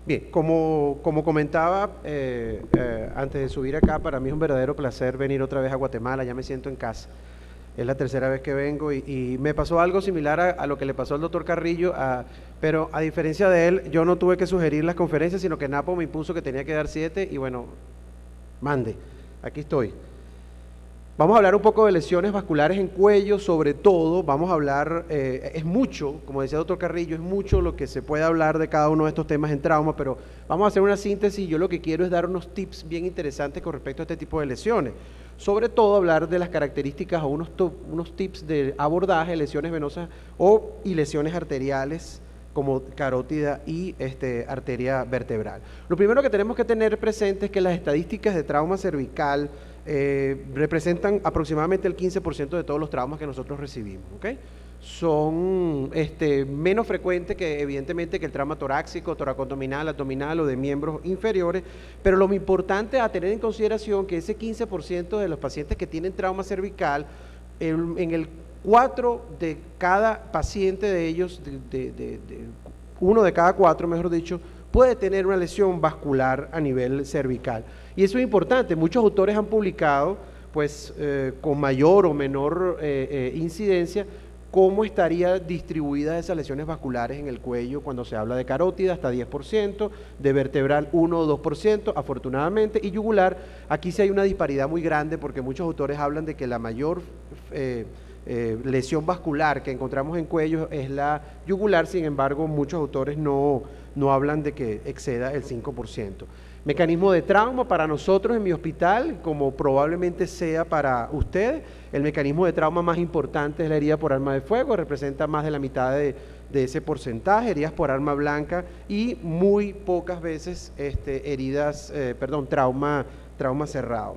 Bien, como comentaba antes de subir acá, para mí es un verdadero placer venir otra vez a Guatemala, ya me siento en casa. Es la tercera vez que vengo y me pasó algo similar a lo que le pasó al doctor Carrillo, pero a diferencia de él, yo no tuve que sugerir las conferencias, sino que Napo me impuso que tenía que dar 7 y bueno, mande, aquí estoy. Vamos a hablar un poco de lesiones vasculares en cuello, sobre todo, vamos a hablar, es mucho, como decía el doctor Carrillo, es mucho lo que se puede hablar de cada uno de estos temas en trauma, pero vamos a hacer una síntesis. Yo lo que quiero es dar unos tips bien interesantes con respecto a este tipo de lesiones. Sobre todo hablar de las características o unos tips de abordaje de lesiones venosas y lesiones arteriales como carótida y arteria vertebral. Lo primero que tenemos que tener presente es que las estadísticas de trauma cervical representan aproximadamente el 15% de todos los traumas que nosotros recibimos, ¿okay? Son menos frecuentes que evidentemente que el trauma torácico, toracoabdominal, abdominal o de miembros inferiores, pero lo importante a tener en consideración que ese 15% de los pacientes que tienen trauma cervical, en el 4 de cada paciente de ellos, uno de cada 4, mejor dicho, puede tener una lesión vascular a nivel cervical. Y eso es importante. Muchos autores han publicado, pues, con mayor o menor incidencia, cómo estaría distribuidas esas lesiones vasculares en el cuello cuando se habla de carótida, hasta 10%, de vertebral 1 o 2%, afortunadamente, y yugular, aquí sí hay una disparidad muy grande porque muchos autores hablan de que la mayor lesión vascular que encontramos en cuello es la yugular. Sin embargo, muchos autores no hablan de que exceda el 5%. Mecanismo de trauma para nosotros en mi hospital, como probablemente sea para ustedes, el mecanismo de trauma más importante es la herida por arma de fuego, representa más de la mitad de ese porcentaje, heridas por arma blanca y muy pocas veces trauma cerrado.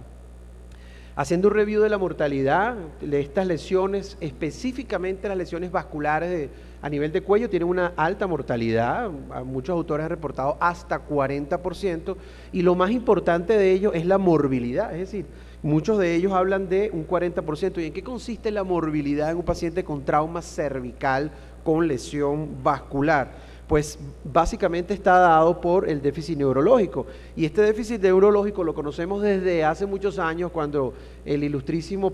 Haciendo un review de la mortalidad de estas lesiones, específicamente las lesiones vasculares a nivel de cuello, tienen una alta mortalidad. Muchos autores han reportado hasta 40%, y lo más importante de ello es la morbilidad, es decir, muchos de ellos hablan de un 40%. ¿Y en qué consiste la morbilidad en un paciente con trauma cervical con lesión vascular? Pues básicamente está dado por el déficit neurológico, y este déficit neurológico lo conocemos desde hace muchos años, cuando el ilustrísimo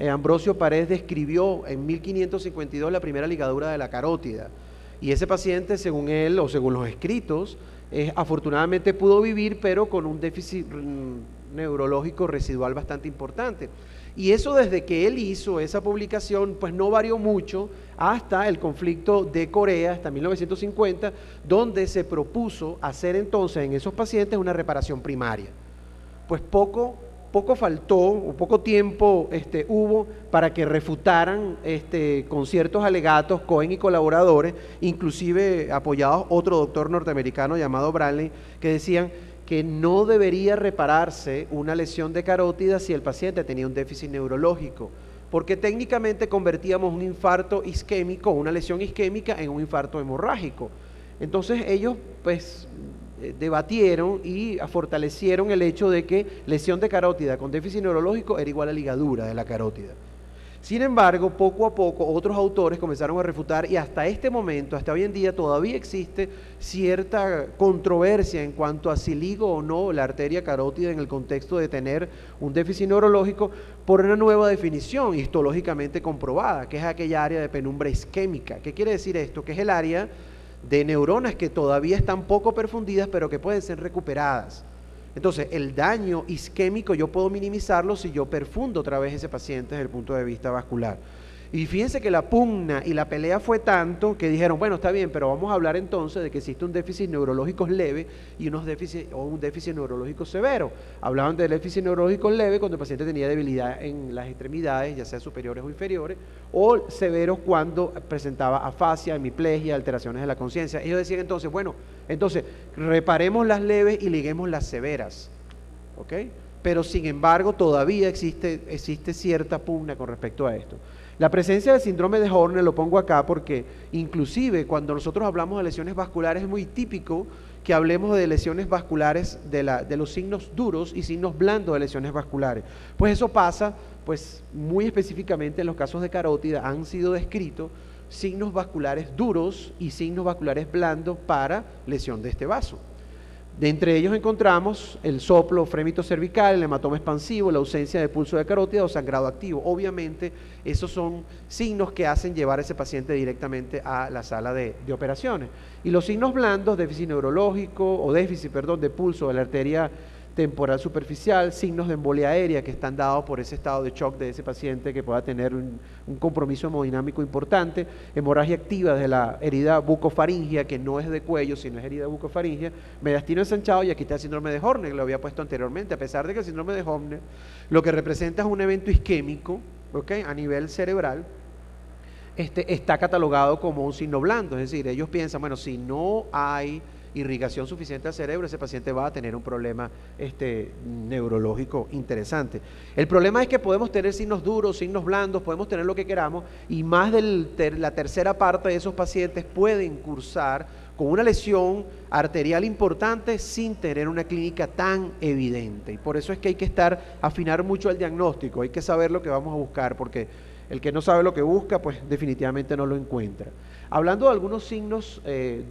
Ambrosio Parés describió en 1552 la primera ligadura de la carótida, y ese paciente, según él o según los escritos, afortunadamente pudo vivir, pero con un déficit neurológico residual bastante importante. Y eso, desde que él hizo esa publicación, pues no varió mucho hasta el conflicto de Corea, hasta 1950, donde se propuso hacer entonces en esos pacientes una reparación primaria. Pues poco faltó, o poco tiempo hubo para que refutaran con ciertos alegatos Cohen y colaboradores, inclusive apoyados otro doctor norteamericano llamado Bradley, que decían que no debería repararse una lesión de carótida si el paciente tenía un déficit neurológico, porque técnicamente convertíamos un infarto isquémico, una lesión isquémica, en un infarto hemorrágico. Entonces ellos pues debatieron y fortalecieron el hecho de que lesión de carótida con déficit neurológico era igual a ligadura de la carótida. Sin embargo, poco a poco otros autores comenzaron a refutar, y hasta este momento, hasta hoy en día, todavía existe cierta controversia en cuanto a si ligo o no la arteria carótida en el contexto de tener un déficit neurológico, por una nueva definición histológicamente comprobada, que es aquella área de penumbra isquémica. ¿Qué quiere decir esto? Que es el área de neuronas que todavía están poco perfundidas, pero que pueden ser recuperadas. Entonces, el daño isquémico yo puedo minimizarlo si yo perfundo otra vez ese paciente desde el punto de vista vascular. Y fíjense que la pugna y la pelea fue tanto que dijeron, bueno, está bien, pero vamos a hablar entonces de que existe un déficit neurológico leve y un déficit neurológico severo. Hablaban del déficit neurológico leve cuando el paciente tenía debilidad en las extremidades, ya sea superiores o inferiores, o severos cuando presentaba afasia, hemiplegia, alteraciones de la conciencia. Ellos decían entonces, bueno, entonces reparemos las leves y liguemos las severas, ¿ok? Pero sin embargo todavía existe cierta pugna con respecto a esto. La presencia del síndrome de Horner lo pongo acá porque inclusive cuando nosotros hablamos de lesiones vasculares es muy típico que hablemos de lesiones vasculares de los signos duros y signos blandos de lesiones vasculares. Pues eso pasa, pues muy específicamente en los casos de carótida han sido descritos signos vasculares duros y signos vasculares blandos para lesión de este vaso. De entre ellos encontramos el soplo frémito cervical, el hematoma expansivo, la ausencia de pulso de carótida o sangrado activo. Obviamente, esos son signos que hacen llevar a ese paciente directamente a la sala de operaciones. Y los signos blandos, déficit neurológico o déficit, perdón, de pulso de la arteria temporal superficial, signos de embolia aérea que están dados por ese estado de shock de ese paciente que pueda tener un compromiso hemodinámico importante, hemorragia activa de la herida bucofaringia, que no es de cuello, sino es herida bucofaringia, mediastino ensanchado, y aquí está el síndrome de Horner, lo había puesto anteriormente, a pesar de que el síndrome de Horner lo que representa es un evento isquémico, ¿okay?, a nivel cerebral, está catalogado como un signo blando, es decir, ellos piensan, bueno, si no hay irrigación suficiente al cerebro, ese paciente va a tener un problema neurológico interesante. El problema es que podemos tener signos duros, signos blandos, podemos tener lo que queramos, y más de la tercera parte de esos pacientes pueden cursar con una lesión arterial importante sin tener una clínica tan evidente. Y por eso es que hay que afinar mucho el diagnóstico, hay que saber lo que vamos a buscar, porque el que no sabe lo que busca, pues definitivamente no lo encuentra. Hablando de algunos signos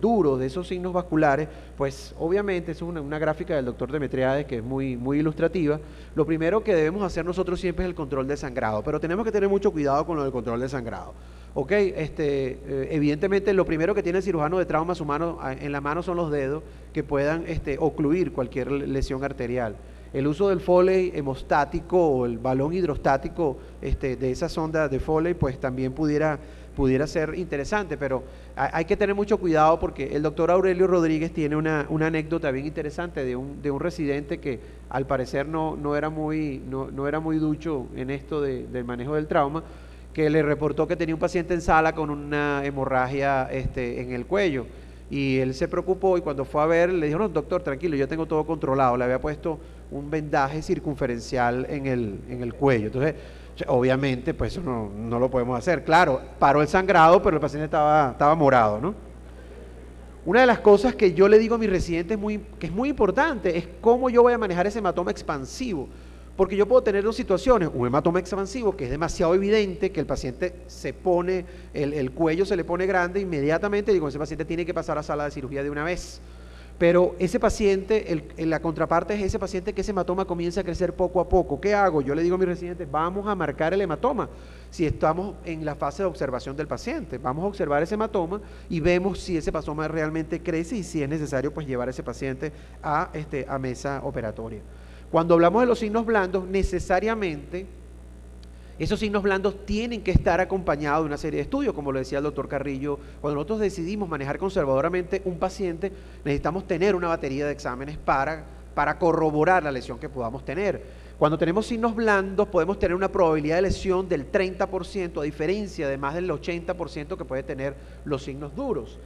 duros, de esos signos vasculares, pues obviamente es una gráfica del doctor Demetriades que es muy, muy ilustrativa. Lo primero que debemos hacer nosotros siempre es el control de sangrado, pero tenemos que tener mucho cuidado con lo del control de sangrado. Ok, evidentemente lo primero que tiene el cirujano de traumas humanos en la mano son los dedos que puedan ocluir cualquier lesión arterial. El uso del Foley hemostático o el balón hidrostático de esa sonda de Foley, pues también pudiera ser interesante, pero hay que tener mucho cuidado porque el doctor Aurelio Rodríguez tiene una anécdota bien interesante de un residente que al parecer no era muy ducho en esto del manejo del trauma, que le reportó que tenía un paciente en sala con una hemorragia en el cuello, y él se preocupó, y cuando fue a ver le dijo, no, doctor, tranquilo, yo tengo todo controlado. Le había puesto un vendaje circunferencial en el cuello. Entonces, obviamente, pues eso no lo podemos hacer. Claro, paró el sangrado, pero el paciente estaba morado, ¿no? Una de las cosas que yo le digo a mis residentes que es muy importante es cómo yo voy a manejar ese hematoma expansivo. Porque yo puedo tener dos situaciones, un hematoma expansivo que es demasiado evidente, que el paciente se pone, el cuello se le pone grande inmediatamente, digo, ese paciente tiene que pasar a sala de cirugía de una vez. Pero ese paciente, la contraparte es ese paciente que ese hematoma comienza a crecer poco a poco. ¿Qué hago? Yo le digo a mis residentes, vamos a marcar el hematoma. Si estamos en la fase de observación del paciente, vamos a observar ese hematoma y vemos si ese hematoma realmente crece y si es necesario pues llevar a ese paciente a mesa operatoria. Cuando hablamos de los signos blandos, necesariamente esos signos blandos tienen que estar acompañados de una serie de estudios, como lo decía el doctor Carrillo. Cuando nosotros decidimos manejar conservadoramente un paciente, necesitamos tener una batería de exámenes para corroborar la lesión que podamos tener. Cuando tenemos signos blandos, podemos tener una probabilidad de lesión del 30%, a diferencia de más del 80% que puede tener los signos duros.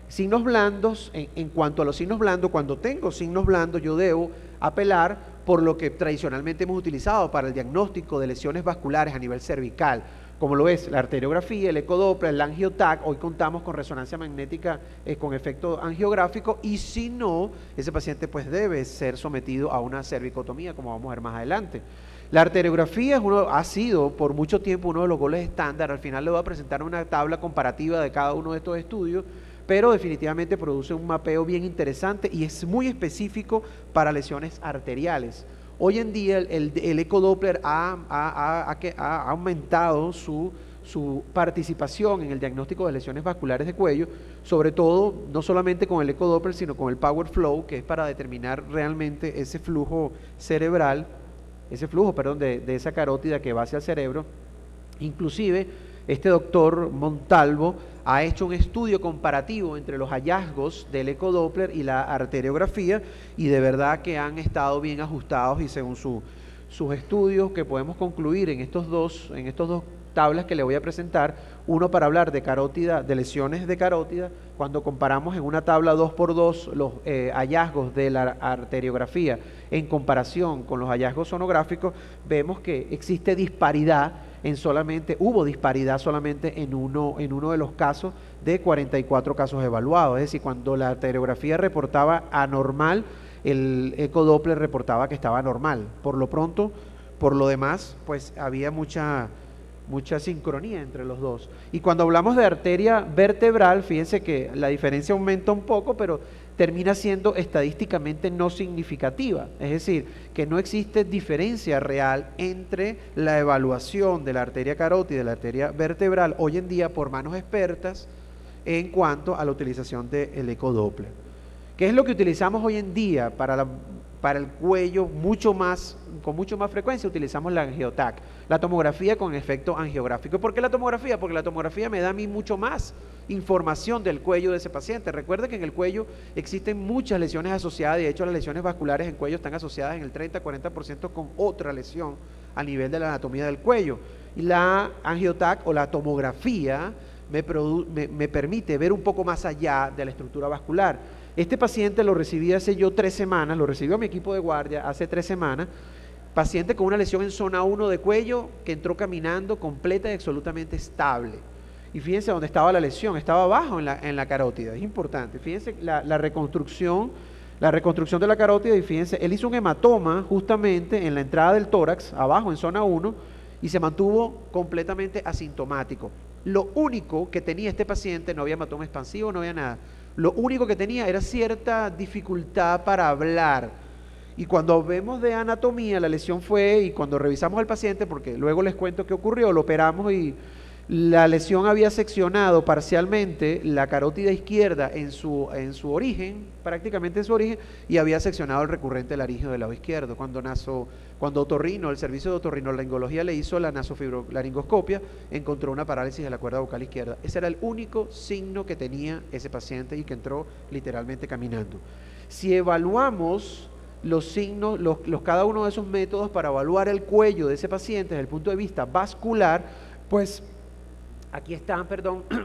Signos blandos, en cuanto a los signos blandos, cuando tengo signos blandos, yo debo apelar por lo que tradicionalmente hemos utilizado para el diagnóstico de lesiones vasculares a nivel cervical, como lo es la arteriografía, el ecodoppler, el angiotac. Hoy contamos con resonancia magnética con efecto angiográfico, y si no, ese paciente pues debe ser sometido a una cervicotomía, como vamos a ver más adelante. La arteriografía ha sido por mucho tiempo uno de los goles estándar. Al final le voy a presentar una tabla comparativa de cada uno de estos estudios, pero definitivamente produce un mapeo bien interesante y es muy específico para lesiones arteriales. Hoy en día el ecodoppler ha aumentado su participación en el diagnóstico de lesiones vasculares de cuello, sobre todo no solamente con el ecodoppler, sino con el power flow, que es para determinar realmente ese flujo cerebral, de esa carótida que va hacia el cerebro. Inclusive este doctor Montalvo ha hecho un estudio comparativo entre los hallazgos del ecodoppler y la arteriografía, y de verdad que han estado bien ajustados, y según sus estudios que podemos concluir en estos dos tablas que le voy a presentar, uno para hablar de carótida, de lesiones de carótida. Cuando comparamos en una tabla 2x2 los hallazgos de la arteriografía en comparación con los hallazgos sonográficos, vemos que existe disparidad hubo disparidad solamente en uno de los casos de 44 casos evaluados. Es decir, cuando la arteriografía reportaba anormal, el ecodoppler reportaba que estaba normal. Por lo demás, pues había mucha mucha sincronía entre los dos. Y cuando hablamos de arteria vertebral, fíjense que la diferencia aumenta un poco, pero termina siendo estadísticamente no significativa. Es decir, que no existe diferencia real entre la evaluación de la arteria carótida y de la arteria vertebral hoy en día por manos expertas en cuanto a la utilización del ecodoppler. ¿Qué es lo que utilizamos hoy en día para el cuello con mucho más frecuencia? Utilizamos la angiotac, la tomografía con efecto angiográfico. ¿Por qué la tomografía? Porque la tomografía me da a mí mucho más información del cuello de ese paciente. Recuerde que en el cuello existen muchas lesiones asociadas, de hecho las lesiones vasculares en cuello están asociadas en el 30-40% con otra lesión a nivel de la anatomía del cuello. Y la angiotac o la tomografía me permite ver un poco más allá de la estructura vascular. Este paciente lo recibí hace 3 semanas, lo recibió mi equipo de guardia hace 3 semanas, paciente con una lesión en zona 1 de cuello que entró caminando completa y absolutamente estable. Y fíjense dónde estaba la lesión, estaba abajo en la carótida, es importante. Fíjense la reconstrucción de la carótida y fíjense, él hizo un hematoma justamente en la entrada del tórax, abajo en zona 1, y se mantuvo completamente asintomático. Lo único que tenía este paciente, no había hematoma expansivo, no había nada. Lo único que tenía era cierta dificultad para hablar. Y cuando vemos de anatomía, la lesión fue, y cuando revisamos al paciente, porque luego les cuento qué ocurrió, lo operamos y la lesión había seccionado parcialmente la carótida izquierda en su origen, prácticamente en su origen, y había seccionado el recurrente laríngeo del lado izquierdo. Cuando otorrino, el servicio de otorrinolaringología le hizo la nasofibrolaringoscopia, encontró una parálisis de la cuerda vocal izquierda. Ese era el único signo que tenía ese paciente y que entró literalmente caminando. Si evaluamos los signos, cada uno de esos métodos para evaluar el cuello de ese paciente desde el punto de vista vascular, pues aquí están,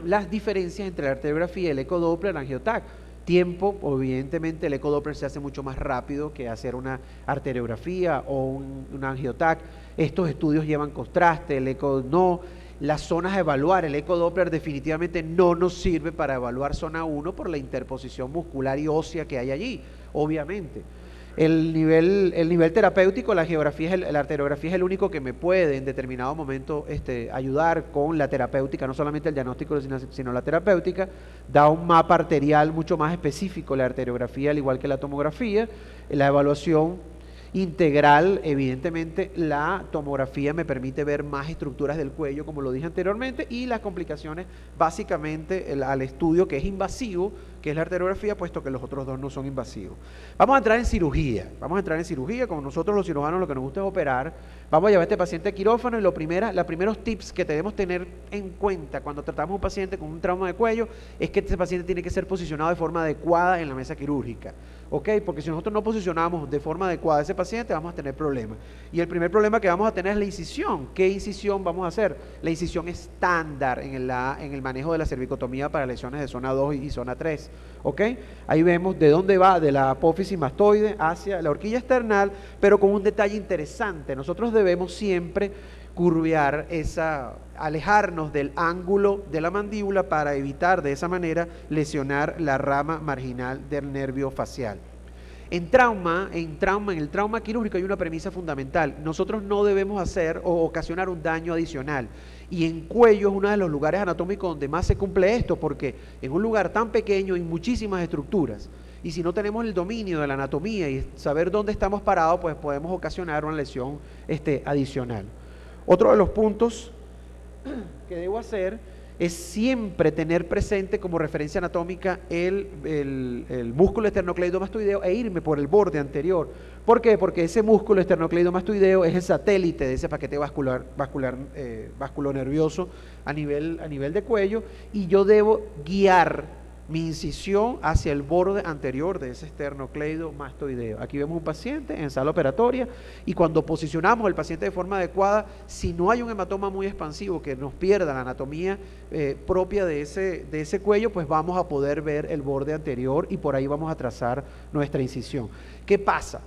las diferencias entre la arteriografía, el ecodoppler, la angiotac. Tiempo, evidentemente el ecodoppler se hace mucho más rápido que hacer una arteriografía o una angiotac. Estos estudios llevan contraste, el eco no. Las zonas a evaluar, el ecodoppler definitivamente no nos sirve para evaluar zona 1 por la interposición muscular y ósea que hay allí, obviamente. El nivel terapéutico, la arteriografía es el único que me puede en determinado momento ayudar con la terapéutica, no solamente el diagnóstico, sino la terapéutica. Da un mapa arterial mucho más específico la arteriografía, al igual que la tomografía. La evaluación integral, evidentemente la tomografía me permite ver más estructuras del cuello, como lo dije anteriormente, y las complicaciones básicamente al estudio que es invasivo, que es la arteriografía, puesto que los otros dos no son invasivos. Vamos a entrar en cirugía, como nosotros los cirujanos lo que nos gusta es operar. Vamos a llevar a este paciente a quirófano y los primeros tips que debemos tener en cuenta cuando tratamos a un paciente con un trauma de cuello es que este paciente tiene que ser posicionado de forma adecuada en la mesa quirúrgica. ¿Ok? Porque si nosotros no posicionamos de forma adecuada a ese paciente, vamos a tener problemas. Y el primer problema que vamos a tener es la incisión. ¿Qué incisión vamos a hacer? La incisión estándar en el manejo de la cervicotomía para lesiones de zona 2 y zona 3. ¿Ok? Ahí vemos de dónde va, de la apófisis mastoide hacia la horquilla external, pero con un detalle interesante. Nosotros debemos siempre curvear alejarnos del ángulo de la mandíbula para evitar de esa manera lesionar la rama marginal del nervio facial. En el trauma quirúrgico hay una premisa fundamental. Nosotros no debemos hacer o ocasionar un daño adicional. Y en cuello es uno de los lugares anatómicos donde más se cumple esto, porque en un lugar tan pequeño hay muchísimas estructuras. Y si no tenemos el dominio de la anatomía y saber dónde estamos parados, pues podemos ocasionar una lesión adicional. Otro de los puntos que debo hacer es siempre tener presente como referencia anatómica el músculo esternocleidomastoideo e irme por el borde anterior. ¿Por qué? Porque ese músculo esternocleidomastoideo es el satélite de ese paquete vasculonervioso a nivel de cuello, y yo debo guiar mi incisión hacia el borde anterior de ese esternocleidomastoideo. Aquí vemos un paciente en sala operatoria y cuando posicionamos al paciente de forma adecuada, si no hay un hematoma muy expansivo que nos pierda la anatomía propia de ese cuello, pues vamos a poder ver el borde anterior y por ahí vamos a trazar nuestra incisión. ¿Qué pasa?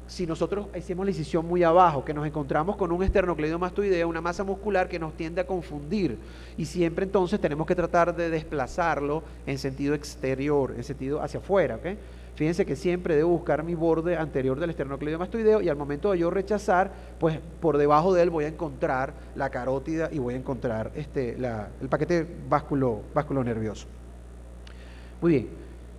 Si nosotros hicimos la incisión muy abajo, que nos encontramos con un esternocleidomastoideo, una masa muscular que nos tiende a confundir, y siempre entonces tenemos que tratar de desplazarlo en sentido exterior, en sentido hacia afuera, ¿ok? Fíjense que siempre debo buscar mi borde anterior del esternocleidomastoideo y al momento de yo rechazar, pues por debajo de él voy a encontrar la carótida y voy a encontrar el paquete vasculonervioso. Muy bien,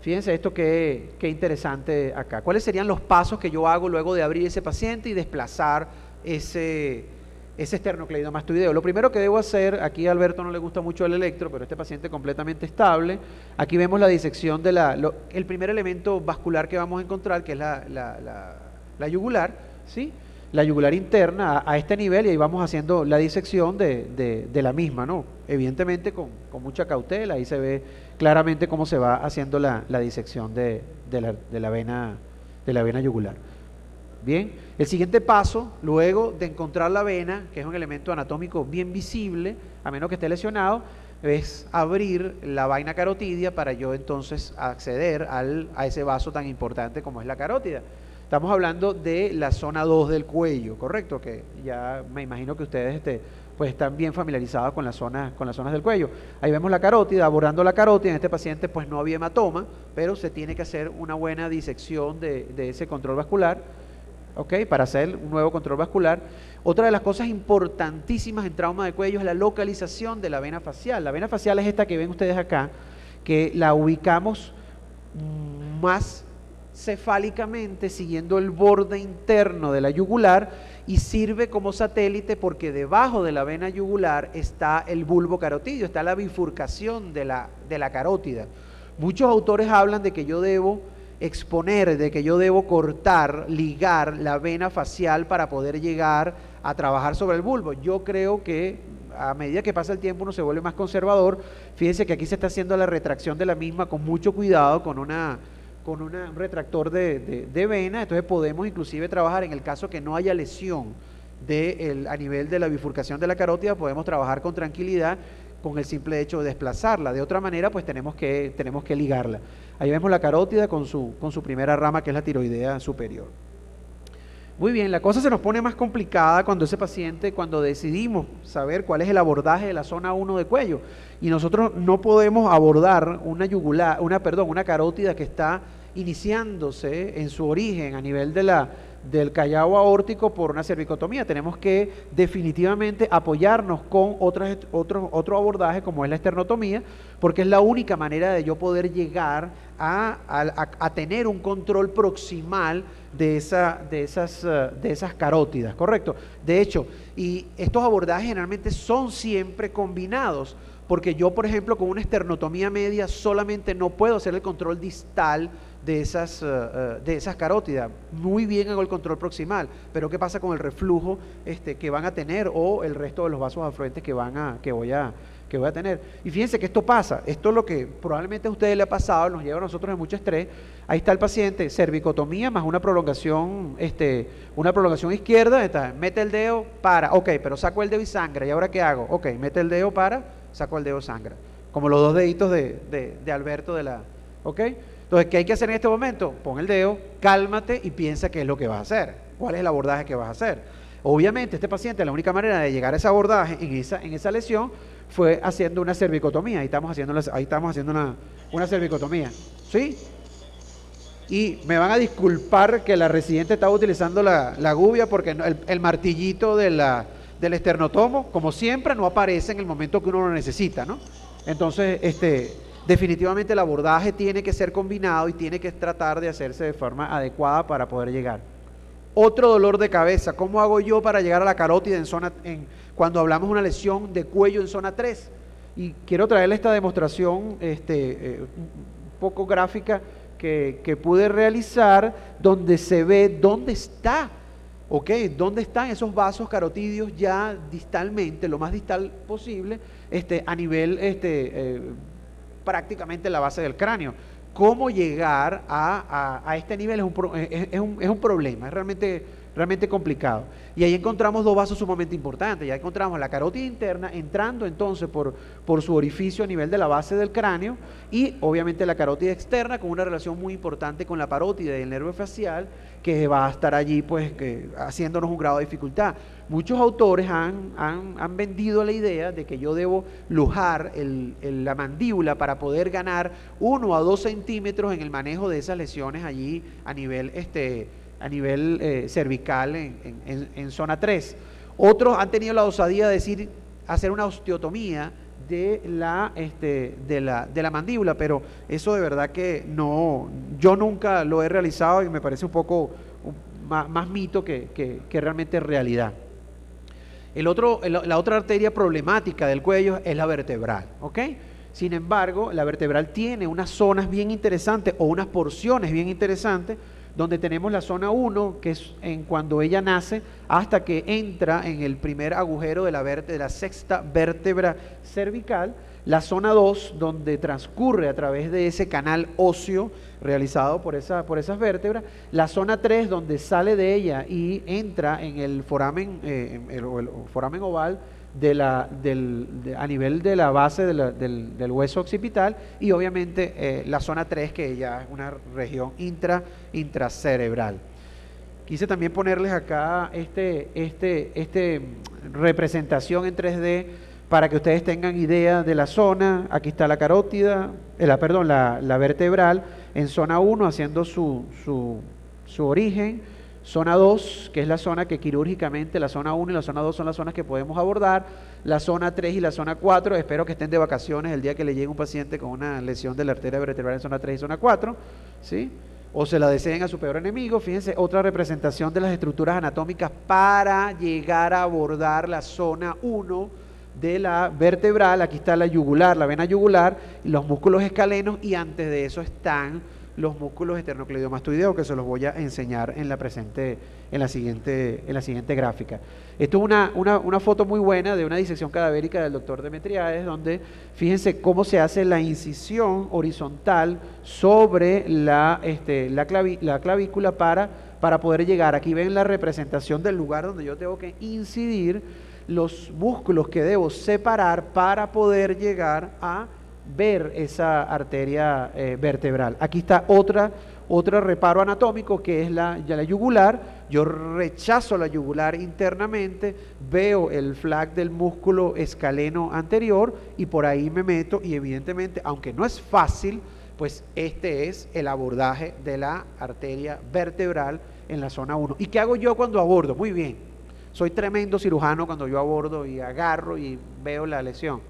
fíjense esto qué interesante acá. ¿Cuáles serían los pasos que yo hago luego de abrir ese paciente y desplazar ese esternocleidomastoideo? Lo primero que debo hacer, aquí a Alberto no le gusta mucho el electro, pero este paciente completamente estable. Aquí vemos la disección de el primer elemento vascular que vamos a encontrar, que es la yugular, ¿sí? La yugular interna a este nivel, y ahí vamos haciendo la disección de la misma, ¿no? Evidentemente con mucha cautela, ahí se ve claramente cómo se va haciendo la disección de la vena yugular. Bien, el siguiente paso, luego de encontrar la vena, que es un elemento anatómico bien visible, a menos que esté lesionado, es abrir la vaina carotidia para yo entonces acceder a ese vaso tan importante como es la carótida. Estamos hablando de la zona 2 del cuello, ¿correcto? Que ya me imagino que ustedes pues están bien familiarizados con las zonas del cuello. Ahí vemos la carótida, abordando la carótida. En este paciente pues no había hematoma, pero se tiene que hacer una buena disección de ese control vascular, ¿ok? Para hacer un nuevo control vascular. Otra de las cosas importantísimas en trauma de cuello es la localización de la vena facial. La vena facial es esta que ven ustedes acá, que la ubicamos más cefálicamente siguiendo el borde interno de la yugular y sirve como satélite porque debajo de la vena yugular está el bulbo carotidio, está la bifurcación de la carótida. Muchos autores hablan de que yo debo exponer, de que yo debo cortar, ligar la vena facial para poder llegar a trabajar sobre el bulbo. Yo creo que a medida que pasa el tiempo uno se vuelve más conservador. Fíjense que aquí se está haciendo la retracción de la misma con mucho cuidado, con un retractor de vena. Entonces podemos inclusive trabajar en el caso que no haya lesión a nivel de la bifurcación de la carótida, podemos trabajar con tranquilidad con el simple hecho de desplazarla. De otra manera pues tenemos que ligarla. Ahí vemos la carótida con su primera rama, que es la tiroidea superior. Muy bien, la cosa se nos pone más complicada cuando decidimos saber cuál es el abordaje de la zona 1 de cuello. Y nosotros no podemos abordar una carótida que está iniciándose en su origen a nivel del callado aórtico por una cervicotomía. Tenemos que definitivamente apoyarnos con otro abordaje como es la esternotomía, porque es la única manera de yo poder llegar a tener un control proximal de esas carótidas, ¿correcto? De hecho, y estos abordajes generalmente son siempre combinados, porque yo, por ejemplo, con una esternotomía media solamente no puedo hacer el control distal de esas carótidas. Muy bien hago el control proximal, pero ¿qué pasa con el reflujo que van a tener o el resto de los vasos afluentes que voy a tener? Y fíjense que esto pasa, esto es lo que probablemente a ustedes le ha pasado, nos lleva a nosotros de mucho estrés. Ahí está el paciente, cervicotomía más una prolongación izquierda, mete el dedo, para, ok, pero saco el dedo y sangra, ¿y ahora qué hago? Ok, mete el dedo, para, saco el dedo, sangra, como los dos deditos de Alberto ok. Entonces, ¿qué hay que hacer en este momento? Pon el dedo, cálmate y piensa qué es lo que vas a hacer, cuál es el abordaje que vas a hacer. Obviamente este paciente, la única manera de llegar a ese abordaje en esa lesión fue haciendo una cervicotomía. Ahí estamos haciendo una cervicotomía, ¿sí? Y me van a disculpar que la residente estaba utilizando la gubia porque el martillito del esternotomo, como siempre, no aparece en el momento que uno lo necesita, ¿no? Entonces, definitivamente el abordaje tiene que ser combinado y tiene que tratar de hacerse de forma adecuada para poder llegar. Otro dolor de cabeza, ¿cómo hago yo para llegar a la carótida cuando hablamos de una lesión de cuello en zona 3? Y quiero traerle esta demostración un poco gráfica que pude realizar, donde se ve dónde está, dónde están esos vasos carotidios ya distalmente, lo más distal posible, a nivel prácticamente la base del cráneo. ¿Cómo llegar a este nivel? Es un problema, realmente realmente complicado. Y ahí encontramos dos vasos sumamente importantes. Ya encontramos la carótida interna entrando entonces por su orificio a nivel de la base del cráneo, y obviamente la carótida externa con una relación muy importante con la parótida y el nervio facial, que va a estar allí pues haciéndonos un grado de dificultad. Muchos autores han vendido la idea de que yo debo lujar la mandíbula para poder ganar 1 a 2 centímetros en el manejo de esas lesiones allí a nivel cervical en zona 3. Otros han tenido la osadía de hacer una osteotomía de la mandíbula, pero eso de verdad que no, yo nunca lo he realizado y me parece un poco más mito que realmente realidad. La otra arteria problemática del cuello es la vertebral, ¿ok? Sin embargo, la vertebral tiene unas zonas bien interesantes o unas porciones bien interesantes, donde tenemos la zona 1, que es cuando ella nace, hasta que entra en el primer agujero de la sexta vértebra cervical. La zona 2, donde transcurre a través de ese canal óseo realizado por esas vértebras. La zona 3, donde sale de ella y entra en el foramen, el foramen oval a nivel de la base del hueso occipital, y obviamente la zona 3, que ya es una región intracerebral. Quise también ponerles acá representación en 3D para que ustedes tengan idea de la zona. Aquí está la carótida, la vertebral en zona 1 haciendo su origen. Zona 2, que es la zona que quirúrgicamente, la zona 1 y la zona 2 son las zonas que podemos abordar. La zona 3 y la zona 4, espero que estén de vacaciones el día que le llegue un paciente con una lesión de la arteria vertebral en zona 3 y zona 4, ¿sí? O se la deseen a su peor enemigo. Fíjense, otra representación de las estructuras anatómicas para llegar a abordar la zona 1 de la vertebral. Aquí está la yugular, la vena yugular, y los músculos escalenos, y antes de eso están los músculos esternocleidomastoideos, que se los voy a enseñar en la siguiente gráfica. Esto es una foto muy buena de una disección cadavérica del doctor Demetriades, donde fíjense cómo se hace la incisión horizontal sobre la clavícula para poder llegar. Aquí ven la representación del lugar donde yo tengo que incidir, los músculos que debo separar para poder llegar a ver esa arteria vertebral. Aquí está otro reparo anatómico, que es la yugular. Yo rechazo la yugular internamente, veo el flag del músculo escaleno anterior y por ahí me meto, y evidentemente, aunque no es fácil, pues este es el abordaje de la arteria vertebral en la zona 1. ¿Y qué hago yo cuando abordo? Muy bien, soy tremendo cirujano cuando yo abordo y agarro y veo la lesión.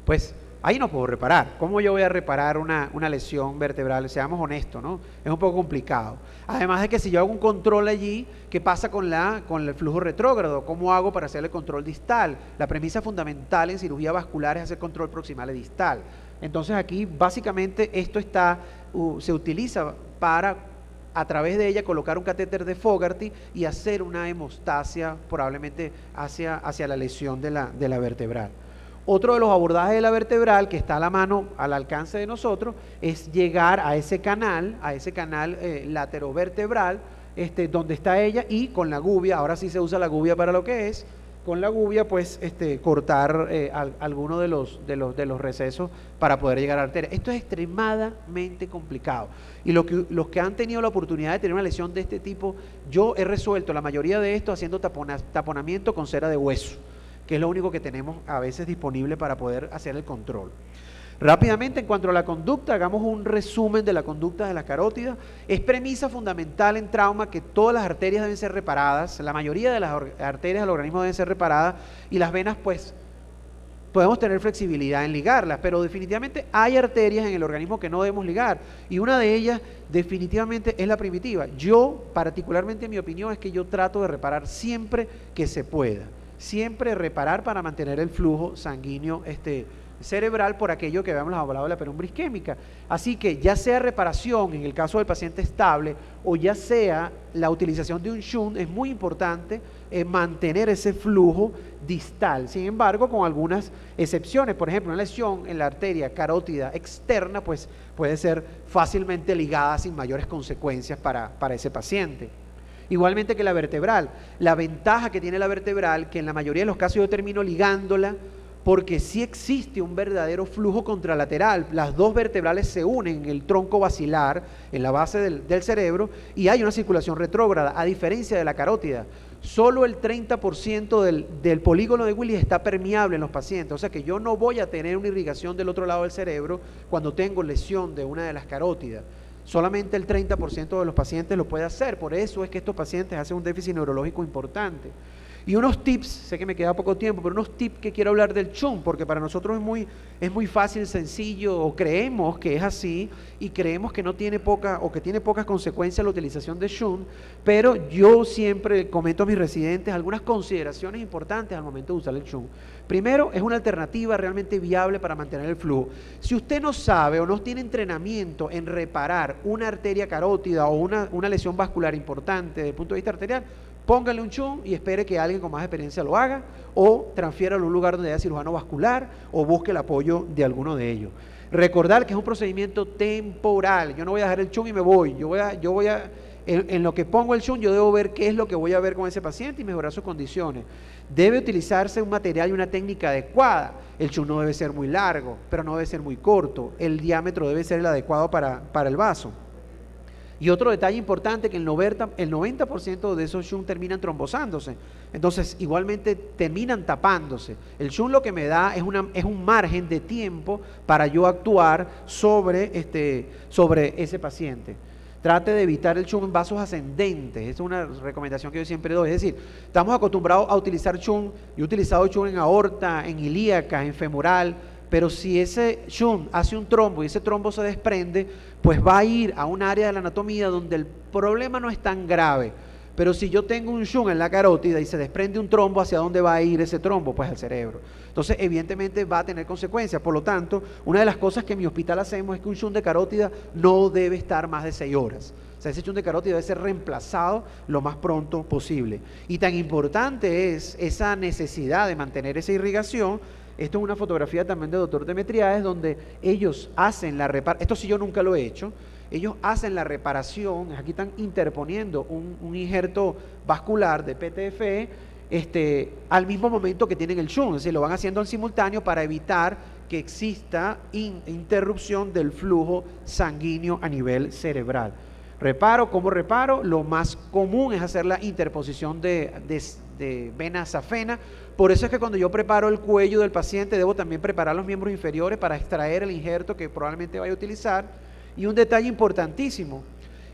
Pues ahí no puedo reparar. ¿Cómo yo voy a reparar una lesión vertebral? Seamos honestos, ¿no? Es un poco complicado. Además de que si yo hago un control allí, ¿qué pasa con el flujo retrógrado? ¿Cómo hago para hacer el control distal? La premisa fundamental en cirugía vascular es hacer control proximal y distal. Entonces aquí básicamente esto se utiliza para, a través de ella, colocar un catéter de Fogarty y hacer una hemostasia probablemente hacia la lesión de la vertebral. Otro de los abordajes de la vertebral que está a la mano, al alcance de nosotros, es llegar a ese canal laterovertebral, donde está ella, y con la gubia, ahora sí se usa la gubia para lo que es, con la gubia pues cortar alguno de los recesos para poder llegar a la arteria. Esto es extremadamente complicado, y los que han tenido la oportunidad de tener una lesión de este tipo, yo he resuelto la mayoría de esto haciendo taponamiento con cera de hueso, que es lo único que tenemos a veces disponible para poder hacer el control. Rápidamente, en cuanto a la conducta, hagamos un resumen de la conducta de la carótida. Es premisa fundamental en trauma que todas las arterias deben ser reparadas, la mayoría de las arterias del organismo deben ser reparadas, y las venas pues podemos tener flexibilidad en ligarlas, pero definitivamente hay arterias en el organismo que no debemos ligar, y una de ellas definitivamente es la primitiva. Yo, particularmente, mi opinión es que yo trato de reparar siempre que se pueda. Siempre reparar para mantener el flujo sanguíneo cerebral, por aquello que habíamos hablado de la penumbra isquémica. Así que ya sea reparación en el caso del paciente estable, o ya sea la utilización de un shunt, es muy importante mantener ese flujo distal. Sin embargo, con algunas excepciones, por ejemplo, una lesión en la arteria carótida externa pues puede ser fácilmente ligada sin mayores consecuencias para ese paciente. Igualmente que la vertebral. La ventaja que tiene la vertebral, que en la mayoría de los casos yo termino ligándola, porque sí existe un verdadero flujo contralateral. Las dos vertebrales se unen en el tronco basilar, en la base del cerebro, y hay una circulación retrógrada, a diferencia de la carótida. Solo el 30% del polígono de Willis está permeable en los pacientes, o sea que yo no voy a tener una irrigación del otro lado del cerebro cuando tengo lesión de una de las carótidas. Solamente el 30% de los pacientes lo puede hacer, por eso es que estos pacientes hacen un déficit neurológico importante. Y unos tips, sé que me queda poco tiempo, pero unos tips que quiero hablar del shunt, porque para nosotros es muy fácil, sencillo, o creemos que es así, y creemos que no tiene que tiene pocas consecuencias la utilización de shunt, pero yo siempre comento a mis residentes algunas consideraciones importantes al momento de usar el shunt. Primero, es una alternativa realmente viable para mantener el flujo. Si usted no sabe o no tiene entrenamiento en reparar una arteria carótida o una lesión vascular importante desde el punto de vista arterial, póngale un shunt y espere que alguien con más experiencia lo haga, o transfiéralo a un lugar donde haya cirujano vascular, o busque el apoyo de alguno de ellos. Recordar que es un procedimiento temporal. Yo no voy a dejar el shunt y me voy. En lo que pongo el shunt, yo debo ver qué es lo que voy a ver con ese paciente y mejorar sus condiciones. Debe utilizarse un material y una técnica adecuada. El shunt no debe ser muy largo, pero no debe ser muy corto. El diámetro debe ser el adecuado para el vaso. Y otro detalle importante, que el 90% de esos shunt terminan trombosándose. Entonces, igualmente terminan tapándose. El shunt lo que me da es un margen de tiempo para yo actuar sobre ese paciente. Trate de evitar el shunt en vasos ascendentes. Esa es una recomendación que yo siempre doy. Es decir, estamos acostumbrados a utilizar shunt. Yo he utilizado shunt en aorta, en ilíaca, en femoral. Pero si ese shunt hace un trombo y ese trombo se desprende, pues va a ir a un área de la anatomía donde el problema no es tan grave. Pero si yo tengo un shunt en la carótida y se desprende un trombo, ¿hacia dónde va a ir ese trombo? Pues al cerebro. Entonces, evidentemente va a tener consecuencias. Por lo tanto, una de las cosas que en mi hospital hacemos es que un shunt de carótida no debe estar más de 6 horas. O sea, ese shunt de carótida debe ser reemplazado lo más pronto posible. Y tan importante es esa necesidad de mantener esa irrigación. Esto es una fotografía también de doctor Demetriades, donde ellos hacen la reparación. Esto sí yo nunca lo he hecho. Ellos hacen la reparación, aquí están interponiendo un injerto vascular de PTFE al mismo momento que tienen el shunt, es decir, lo van haciendo en simultáneo para evitar que exista interrupción del flujo sanguíneo a nivel cerebral. ¿Cómo reparo? Lo más común es hacer la interposición de vena safena. Por eso es que cuando yo preparo el cuello del paciente, debo también preparar los miembros inferiores para extraer el injerto que probablemente vaya a utilizar. Y un detalle importantísimo,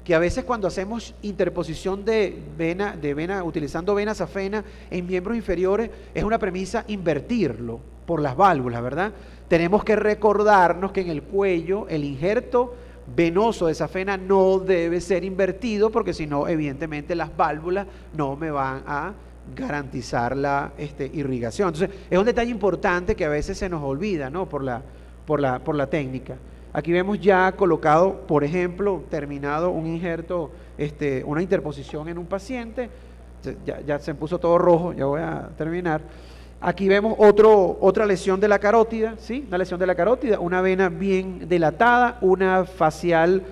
que a veces cuando hacemos interposición de vena utilizando vena safena en miembros inferiores, es una premisa invertirlo por las válvulas, ¿verdad? Tenemos que recordarnos que en el cuello el injerto venoso de safena no debe ser invertido, porque si no, evidentemente las válvulas no me van a garantizar la irrigación. Entonces, es un detalle importante que a veces se nos olvida, ¿no? por la técnica. Aquí vemos ya colocado, por ejemplo, terminado un injerto, una interposición en un paciente. Ya se puso todo rojo, ya voy a terminar. Aquí vemos otra lesión de la carótida, ¿sí? Una lesión de la carótida, una vena bien dilatada, una facial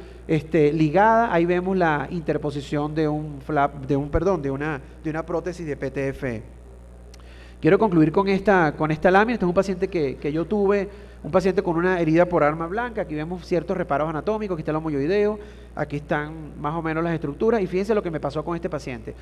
ligada. Ahí vemos la interposición de una prótesis de PTFE. Quiero concluir con esta lámina. Este es un paciente que yo tuve, un paciente con una herida por arma blanca. Aquí vemos ciertos reparos anatómicos, aquí está el homoyoideo, aquí están más o menos las estructuras, y fíjense lo que me pasó con este paciente.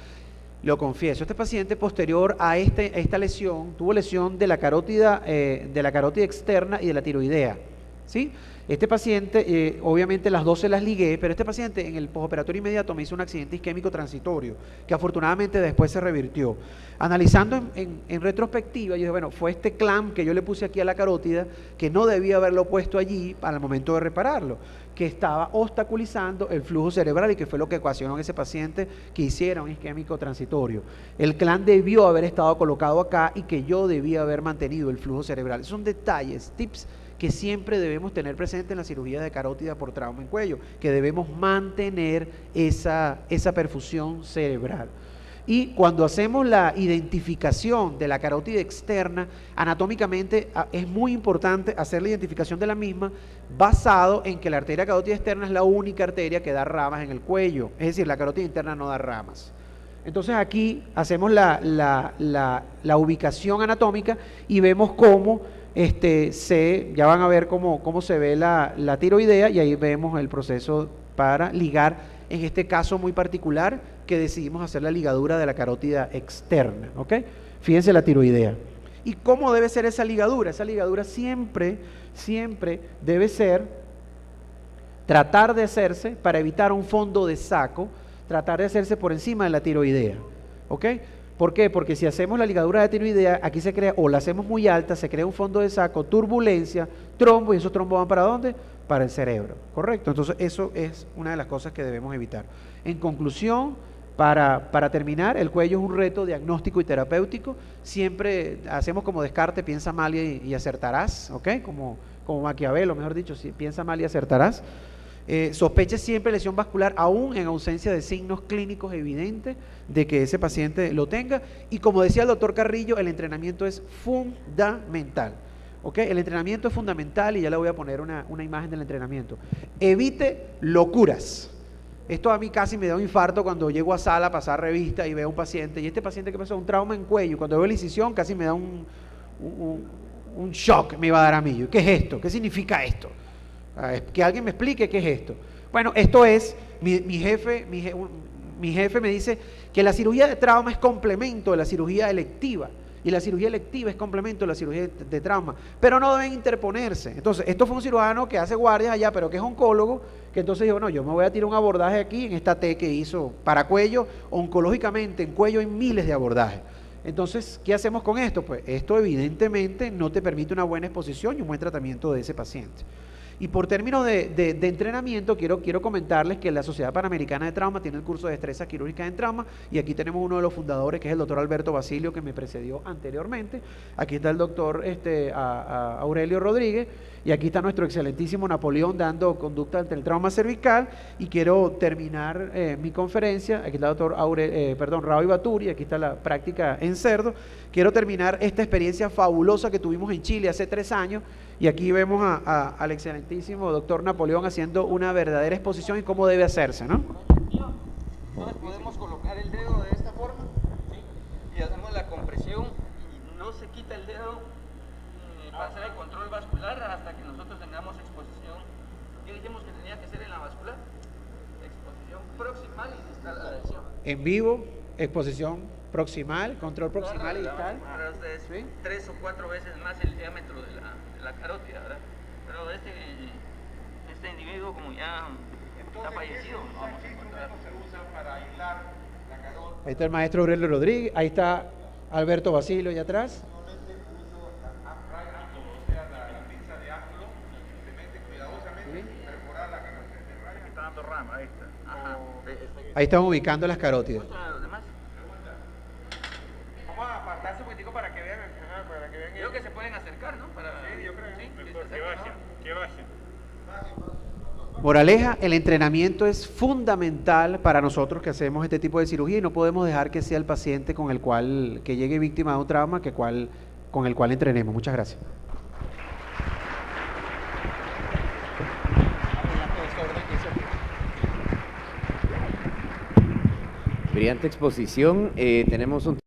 Lo confieso, este paciente posterior a esta lesión, tuvo lesión de la carótida externa y de la tiroidea, ¿sí? Este paciente, obviamente las dos se las ligué, pero este paciente en el postoperatorio inmediato me hizo un accidente isquémico transitorio, que afortunadamente después se revirtió. Analizando en retrospectiva, yo dije, bueno, fue este clamp que yo le puse aquí a la carótida, que no debía haberlo puesto allí para el momento de repararlo, que estaba obstaculizando el flujo cerebral y que fue lo que ocasionó en ese paciente que hiciera un isquémico transitorio. El clamp debió haber estado colocado acá y que yo debía haber mantenido el flujo cerebral. Son detalles, tips que siempre debemos tener presente en la cirugía de carótida por trauma en cuello, que debemos mantener esa perfusión cerebral. Y cuando hacemos la identificación de la carótida externa, anatómicamente es muy importante hacer la identificación de la misma basado en que la arteria carótida externa es la única arteria que da ramas en el cuello. Es decir, la carótida interna no da ramas. Entonces aquí hacemos la ubicación anatómica y vemos cómo ya van a ver cómo se ve la tiroidea, y ahí vemos el proceso para ligar, en este caso muy particular, que decidimos hacer la ligadura de la carótida externa, ¿ok? Fíjense la tiroidea. ¿Y cómo debe ser esa ligadura? Esa ligadura siempre debe ser, tratar de hacerse, para evitar un fondo de saco, tratar de hacerse por encima de la tiroidea, ¿ok? ¿Por qué? Porque si hacemos la ligadura de tiroidea, aquí se crea, o la hacemos muy alta, se crea un fondo de saco, turbulencia, trombo, y esos trombos van ¿para dónde? Para el cerebro, ¿correcto? Entonces eso es una de las cosas que debemos evitar. En conclusión, para terminar, el cuello es un reto diagnóstico y terapéutico. Siempre hacemos como Descartes, piensa mal y acertarás, ¿ok? Como Maquiavelo, mejor dicho, si piensa mal y acertarás. Sospeche siempre lesión vascular, aún en ausencia de signos clínicos evidentes de que ese paciente lo tenga. Y como decía el doctor Carrillo, el entrenamiento es fundamental. ¿Okay? El entrenamiento es fundamental, y ya le voy a poner una imagen del entrenamiento. Evite locuras. Esto a mí casi me da un infarto cuando llego a sala a pasar revista y veo a un paciente, y este paciente que pasó un trauma en cuello, cuando veo la incisión casi me da un shock, me iba a dar a mí. ¿Qué es esto? ¿Qué significa esto? Que alguien me explique qué es esto. Bueno, esto es, mi jefe me dice que la cirugía de trauma es complemento de la cirugía electiva, y la cirugía electiva es complemento de la cirugía de trauma, pero no deben interponerse. Entonces, esto fue un cirujano que hace guardias allá, pero que es oncólogo, que entonces dijo, no, yo me voy a tirar un abordaje aquí en esta T que hizo para cuello. Oncológicamente, en cuello hay miles de abordajes. Entonces, ¿qué hacemos con esto? Pues esto evidentemente no te permite una buena exposición y un buen tratamiento de ese paciente. Y por términos de entrenamiento, quiero comentarles que la Sociedad Panamericana de Trauma tiene el curso de destrezas quirúrgicas en trauma, y aquí tenemos uno de los fundadores, que es el doctor Alberto Basilio, que me precedió anteriormente. Aquí está el doctor Aurelio Rodríguez, y aquí está nuestro excelentísimo Napoleón dando conducta ante el trauma cervical. Y quiero terminar mi conferencia. Aquí está el doctor Raúl Baturi, aquí está la práctica en cerdo. Quiero terminar esta experiencia fabulosa que tuvimos en Chile hace 3 años, y aquí vemos al excelentísimo doctor Napoleón haciendo una verdadera exposición y cómo debe hacerse, ¿no? Entonces podemos colocar el dedo de esta forma, ¿sí? Y hacemos la compresión, y no se quita el dedo para hacer el control vascular hasta que nosotros tengamos exposición. ¿Qué dijimos que tenía que ser en la vascular? Exposición proximal y distal a la lesión. En vivo, exposición proximal, control proximal y distal. Para ustedes, ¿sí? 3 o 4 veces más el diámetro de la carótida, ¿verdad? Pero este individuo, como ya está fallecido, no vamos a encontrar. Se usa para aislar la carótida. Ahí está el maestro Aurelio Rodríguez, ahí está Alberto Basilio allá atrás. La pinza de ángulo, se mete cuidadosamente, perforar la carótida de raya. Está dando rama, ahí está. Ajá. Ahí están ubicando las carótidas. Los demás. Vamos a apartarse un poquitico para que vean. Creo que se pueden acercar, ¿no? Sí, yo creo. Sí, Mejor que vayan. Moraleja, el entrenamiento es fundamental para nosotros que hacemos este tipo de cirugía, y no podemos dejar que sea el paciente que llegue víctima de un trauma con el cual entrenemos. Muchas gracias. Brillante exposición. Tenemos un